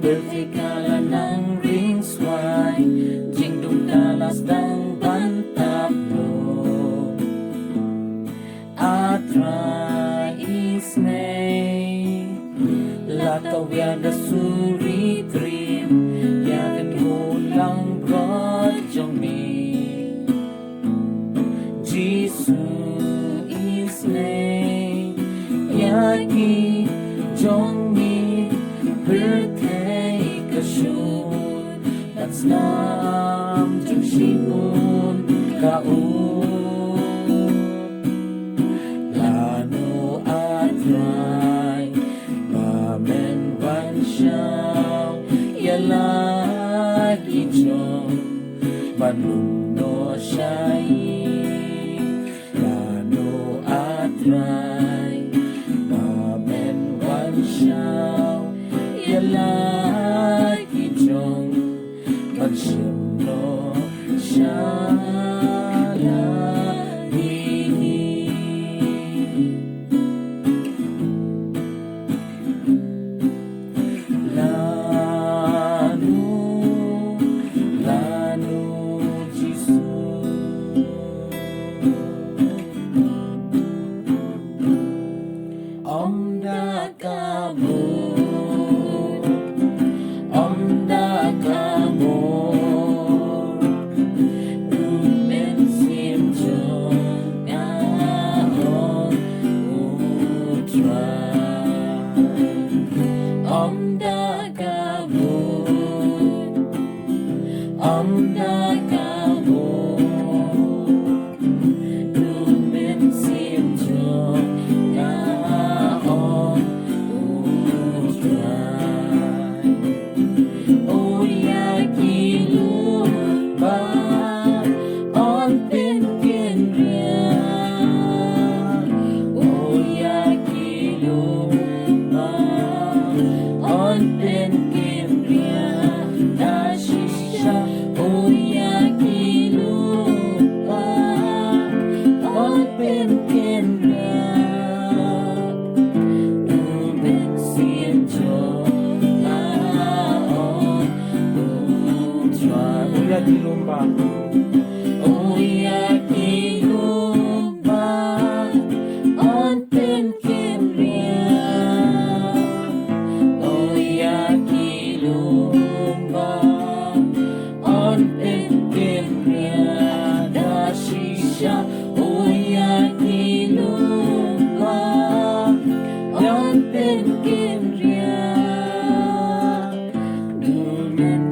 Vertikala ng ringsway, jingdong talas ng bantablo, at raisnay, latawyada suritrim, yakin ulang brojongmi, Jisu isnay, yaki jongmi, birthday kasyun, that's nam jungshipun kaun, lano at ray, mamen bansyaw, yalagi jong, manuno siya'y, lano at ray, mamen bansyaw, yalagi jong, magsimno siya lagi. Lano Jisu, Omda kamu, Omda kamu, Rumen sim jong ahong utray, Omda kamu, Omda kamu, Rumen sim jong ahong utray, o yaki lumba onten kenrian, o yaki lumba onten kenrian, nasisya o yaki lumba onten kenrian, lumen sinjo laon utray, o yaki lumba, o yaki lumba onten kenrian, o yaki lumba onten kenrian, nasisya o yaki lumba onten kenrian, lumen